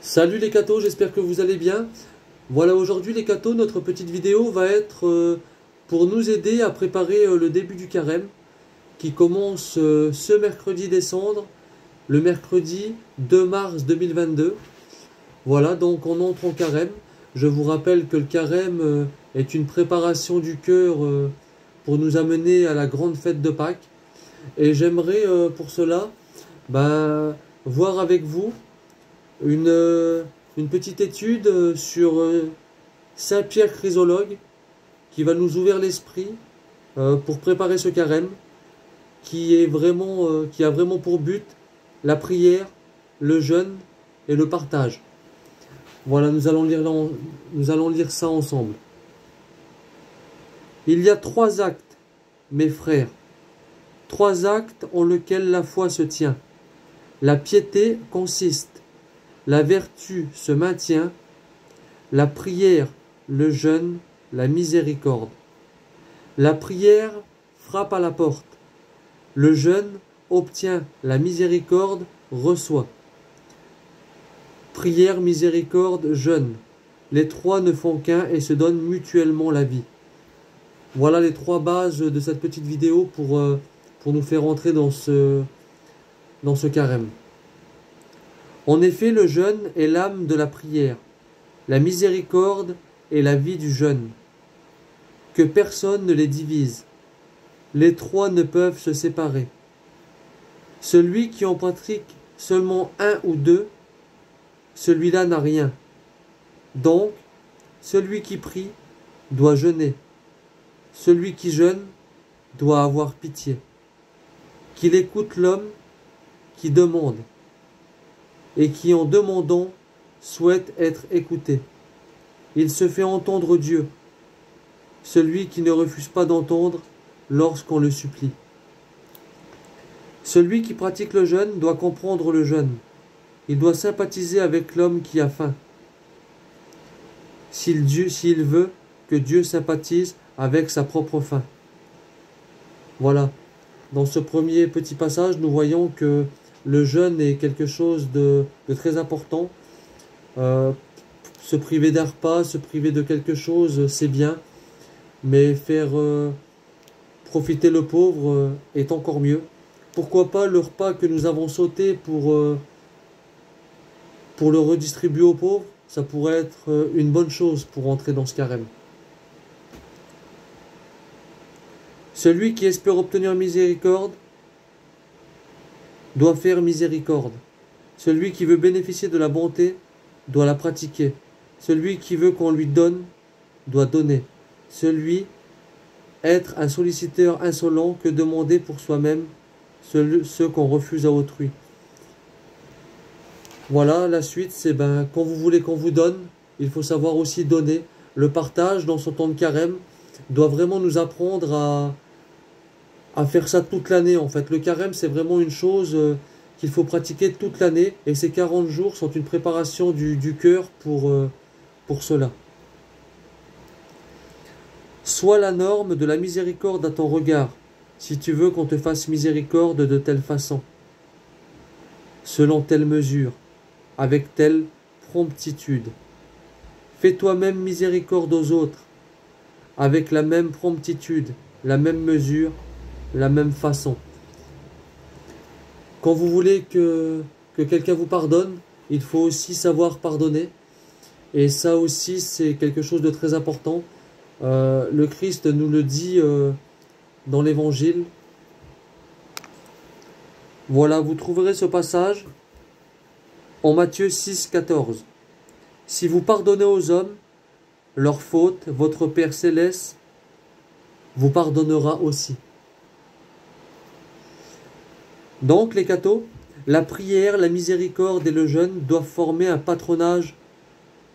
Salut les cathos, j'espère que vous allez bien. Voilà, aujourd'hui les cathos, notre petite vidéo va être pour nous aider à préparer le début du carême qui commence ce mercredi décembre, le mercredi 2 mars 2022. Voilà, donc on entre en carême. Je vous rappelle que le carême est une préparation du cœur pour nous amener à la grande fête de Pâques. Et j'aimerais pour cela voir avec vous une petite étude sur Saint Pierre Chrysologue qui va nous ouvrir l'esprit pour préparer ce carême qui a vraiment pour but la prière, le jeûne et le partage. Voilà, nous allons lire ça ensemble. Il y a 3 actes, mes frères, 3 actes en lesquels la foi se tient. La piété consiste, la vertu se maintient, la prière, le jeûne, la miséricorde. La prière frappe à la porte, le jeûne obtient, la miséricorde reçoit. Prière, miséricorde, jeûne. Les 3 ne font qu'un et se donnent mutuellement la vie. Voilà les 3 bases de cette petite vidéo pour nous faire entrer dans ce carême. En effet, le jeûne est l'âme de la prière, la miséricorde est la vie du jeûne. Que personne ne les divise. Les 3 ne peuvent se séparer. Celui qui en pratique seulement 1 ou 2, celui-là n'a rien. Donc, celui qui prie doit jeûner. Celui qui jeûne doit avoir pitié. Qu'il écoute l'homme qui demande et qui, en demandant, souhaite être écouté. Il se fait entendre Dieu, celui qui ne refuse pas d'entendre lorsqu'on le supplie. Celui qui pratique le jeûne doit comprendre le jeûne. Il doit sympathiser avec l'homme qui a faim. S'il veut que Dieu sympathise avec sa propre faim. Voilà. Dans ce premier petit passage, nous voyons que le jeûne est quelque chose de très important. Se priver d'un repas, se priver de quelque chose, c'est bien. Mais faire profiter le pauvre est encore mieux. Pourquoi pas le repas que nous avons sauté pour le redistribuer aux pauvres? Ça pourrait être une bonne chose pour entrer dans ce carême. Celui qui espère obtenir miséricorde doit faire miséricorde. Celui qui veut bénéficier de la bonté doit la pratiquer. Celui qui veut qu'on lui donne doit donner. Celui être un solliciteur insolent que demander pour soi-même ce qu'on refuse à autrui. Voilà, la suite, c'est quand vous voulez qu'on vous donne, il faut savoir aussi donner. Le partage dans son temps de carême doit vraiment nous apprendre à faire ça toute l'année en fait. Le carême, c'est vraiment une chose qu'il faut pratiquer toute l'année et ces 40 jours sont une préparation du cœur pour cela. Sois la norme de la miséricorde à ton regard, si tu veux qu'on te fasse miséricorde de telle façon, selon telle mesure, avec telle promptitude. Fais toi-même miséricorde aux autres, avec la même promptitude, la même mesure, la même façon. Quand vous voulez que quelqu'un vous pardonne, il faut aussi savoir pardonner. Et ça aussi, c'est quelque chose de très important. Le Christ nous le dit dans l'Évangile. Voilà, vous trouverez ce passage en Matthieu 6, 14. Si vous pardonnez aux hommes leurs fautes, votre Père Céleste vous pardonnera aussi. Donc, les cathos, la prière, la miséricorde et le jeûne doivent former un patronage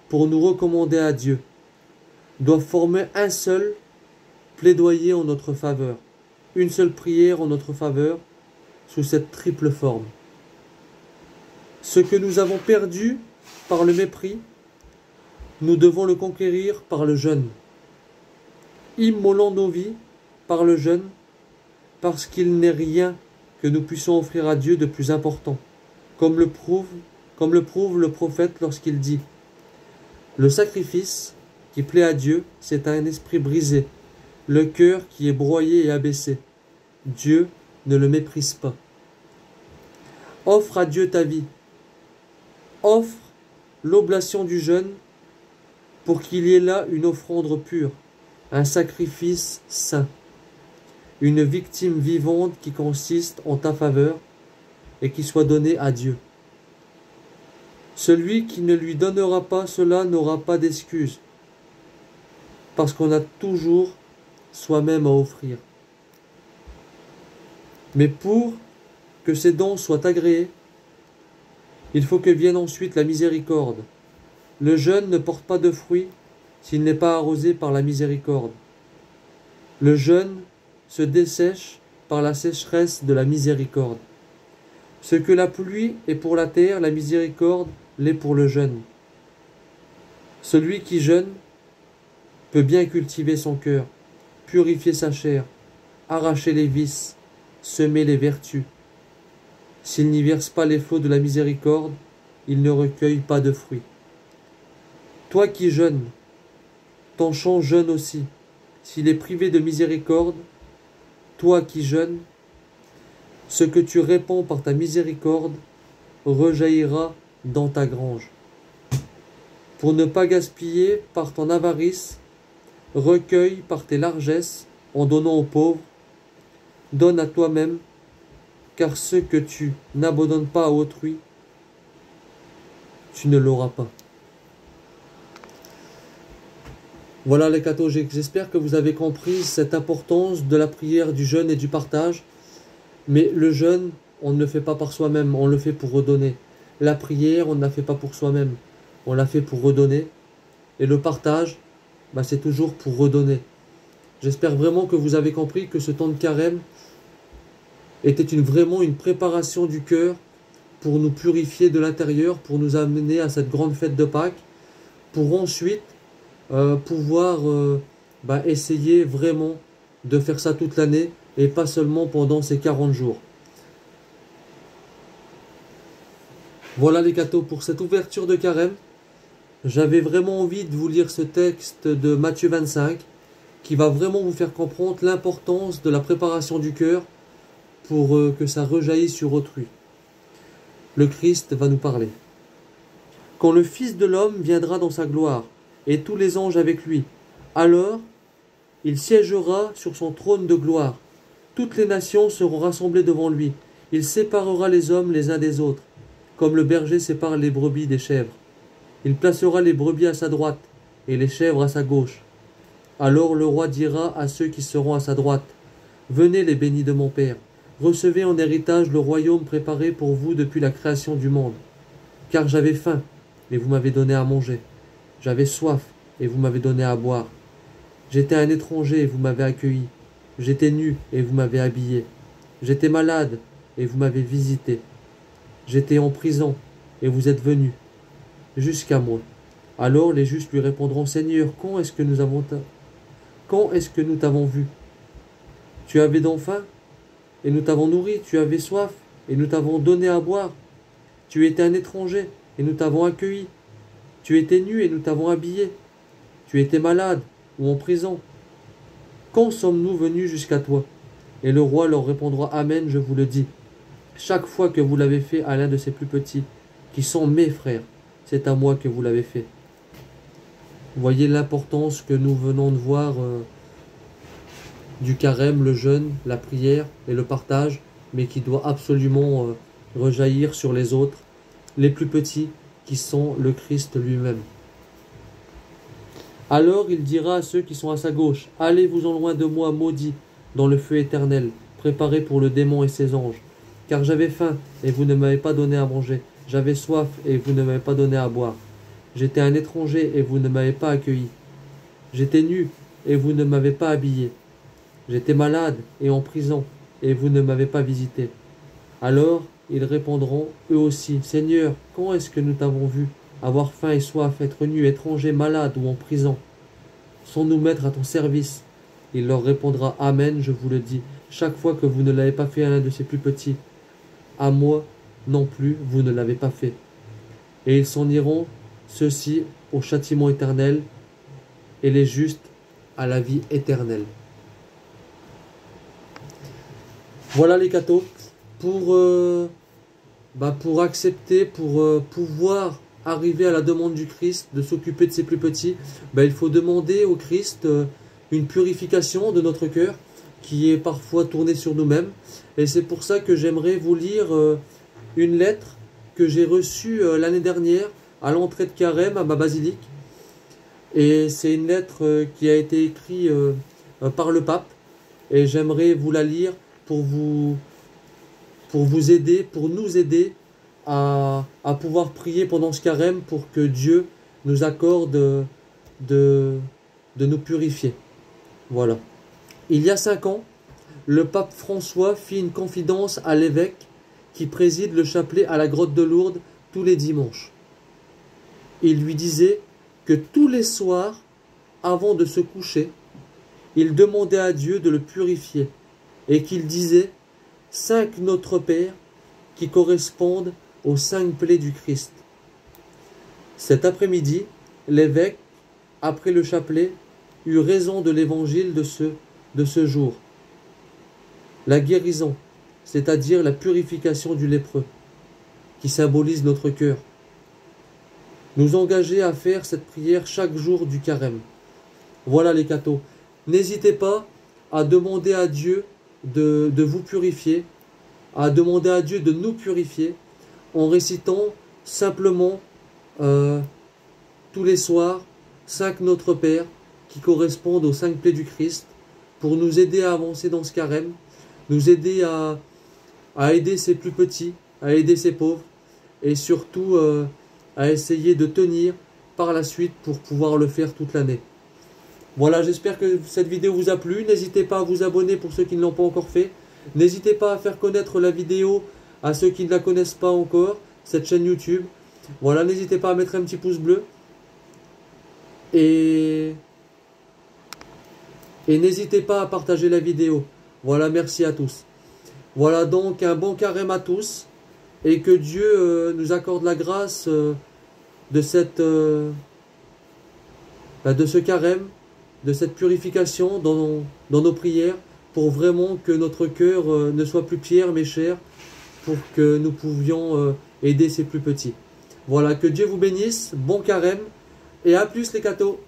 pour nous recommander à Dieu, doivent former un seul plaidoyer en notre faveur, une seule prière en notre faveur, sous cette triple forme. Ce que nous avons perdu par le mépris, nous devons le conquérir par le jeûne. Immolons nos vies par le jeûne, parce qu'il n'est rien que nous puissions offrir à Dieu de plus important, comme le prouve comme le prouve le prophète lorsqu'il dit: le sacrifice qui plaît à Dieu, c'est un esprit brisé, le cœur qui est broyé et abaissé. Dieu ne le méprise pas. Offre à Dieu ta vie. Offre l'oblation du jeûne pour qu'il y ait là une offrande pure, un sacrifice saint, une victime vivante qui consiste en ta faveur et qui soit donnée à Dieu. Celui qui ne lui donnera pas cela n'aura pas d'excuse, parce qu'on a toujours soi-même à offrir. Mais pour que ces dons soient agréés, il faut que vienne ensuite la miséricorde. Le jeûne ne porte pas de fruits s'il n'est pas arrosé par la miséricorde. Le jeûne se dessèche par la sécheresse de la miséricorde. Ce que la pluie est pour la terre, la miséricorde l'est pour le jeûne. Celui qui jeûne peut bien cultiver son cœur, purifier sa chair, arracher les vices, semer les vertus. S'il n'y verse pas les flots de la miséricorde, il ne recueille pas de fruits. Toi qui jeûnes, ton champ jeûne aussi. S'il est privé de miséricorde, toi qui jeûnes, ce que tu répands par ta miséricorde rejaillira dans ta grange. Pour ne pas gaspiller par ton avarice, recueille par tes largesses en donnant aux pauvres. Donne à toi-même, car ce que tu n'abandonnes pas à autrui, tu ne l'auras pas. Voilà les catholiques, j'espère que vous avez compris cette importance de la prière, du jeûne et du partage. Mais le jeûne, on ne le fait pas par soi-même, on le fait pour redonner. La prière, on ne la fait pas pour soi-même, on la fait pour redonner. Et le partage, c'est toujours pour redonner. J'espère vraiment que vous avez compris que ce temps de carême était vraiment une préparation du cœur pour nous purifier de l'intérieur, pour nous amener à cette grande fête de Pâques, pour ensuite pouvoir essayer vraiment de faire ça toute l'année et pas seulement pendant ces 40 jours. Voilà les cathos pour cette ouverture de carême. J'avais vraiment envie de vous lire ce texte de Matthieu 25 qui va vraiment vous faire comprendre l'importance de la préparation du cœur pour que ça rejaillisse sur autrui. Le Christ va nous parler. Quand le Fils de l'homme viendra dans sa gloire, et tous les anges avec lui, alors il siégera sur son trône de gloire. Toutes les nations seront rassemblées devant lui. Il séparera les hommes les uns des autres, comme le berger sépare les brebis des chèvres. Il placera les brebis à sa droite, et les chèvres à sa gauche. Alors le roi dira à ceux qui seront à sa droite: venez les bénis de mon Père, recevez en héritage le royaume préparé pour vous depuis la création du monde. Car j'avais faim, et vous m'avez donné à manger. J'avais soif, et vous m'avez donné à boire. J'étais un étranger, et vous m'avez accueilli. J'étais nu, et vous m'avez habillé. J'étais malade, et vous m'avez visité. J'étais en prison, et vous êtes venus jusqu'à moi. Alors les justes lui répondront: Seigneur, quand est-ce que nous t'avons vu? Tu avais donc faim, et nous t'avons nourri. Tu avais soif, et nous t'avons donné à boire. Tu étais un étranger, et nous t'avons accueilli. Tu étais nu, et nous t'avons habillé. Tu étais malade, ou en prison. Quand sommes-nous venus jusqu'à toi? Et le roi leur répondra: Amen, je vous le dis. Chaque fois que vous l'avez fait à l'un de ces plus petits, qui sont mes frères, c'est à moi que vous l'avez fait. Voyez l'importance que nous venons de voir du carême, le jeûne, la prière et le partage, mais qui doit absolument rejaillir sur les autres, les plus petits, qui sont le Christ lui-même. Alors il dira à ceux qui sont à sa gauche: allez-vous-en loin de moi, maudits, dans le feu éternel, préparé pour le démon et ses anges. Car j'avais faim, et vous ne m'avez pas donné à manger. J'avais soif, et vous ne m'avez pas donné à boire. J'étais un étranger, et vous ne m'avez pas accueilli. J'étais nu, et vous ne m'avez pas habillé. J'étais malade, et en prison, et vous ne m'avez pas visité. Alors ils répondront, eux aussi: Seigneur, quand est-ce que nous t'avons vu avoir faim et soif, être nu, étranger, malade ou en prison, sans nous mettre à ton service? Il leur répondra: Amen, je vous le dis, chaque fois que vous ne l'avez pas fait à l'un de ces plus petits, à moi non plus vous ne l'avez pas fait. et ils s'en iront, ceux-ci, au châtiment éternel, et les justes à la vie éternelle. Voilà les cathos. Pour accepter, pour pouvoir arriver à la demande du Christ, de s'occuper de ses plus petits, il faut demander au Christ une purification de notre cœur, qui est parfois tournée sur nous-mêmes. Et c'est pour ça que j'aimerais vous lire une lettre que j'ai reçue l'année dernière à l'entrée de Carême, à ma basilique. Et c'est une lettre qui a été écrite par le pape. Et j'aimerais vous la lire pour vous aider, pour nous aider à pouvoir prier pendant ce carême pour que Dieu nous accorde de nous purifier. Voilà. Il y a 5 ans, le pape François fit une confidence à l'évêque qui préside le chapelet à la grotte de Lourdes tous les dimanches. Il lui disait que tous les soirs, avant de se coucher, il demandait à Dieu de le purifier et qu'il disait 5 Notre Père qui correspondent aux 5 plaies du Christ. Cet après-midi, l'évêque, après le chapelet, eut raison de l'évangile de ce jour. La guérison, c'est-à-dire la purification du lépreux, qui symbolise notre cœur. Nous engager à faire cette prière chaque jour du carême. Voilà les cathos. N'hésitez pas à demander à Dieu de vous purifier, à demander à Dieu de nous purifier, en récitant simplement tous les soirs 5 Notre Père qui correspondent aux 5 plaies du Christ, pour nous aider à avancer dans ce carême, nous aider à aider ses plus petits, à aider ses pauvres, et surtout à essayer de tenir par la suite pour pouvoir le faire toute l'année. Voilà, j'espère que cette vidéo vous a plu. N'hésitez pas à vous abonner pour ceux qui ne l'ont pas encore fait. N'hésitez pas à faire connaître la vidéo à ceux qui ne la connaissent pas encore, cette chaîne YouTube. Voilà, n'hésitez pas à mettre un petit pouce bleu. Et n'hésitez pas à partager la vidéo. Voilà, merci à tous. Voilà donc un bon carême à tous. Et que Dieu nous accorde la grâce de ce carême, de cette purification dans nos prières, pour vraiment que notre cœur ne soit plus pierre mais chair, pour que nous pouvions aider ses plus petits. Voilà, que Dieu vous bénisse, bon carême, et à plus les cathos.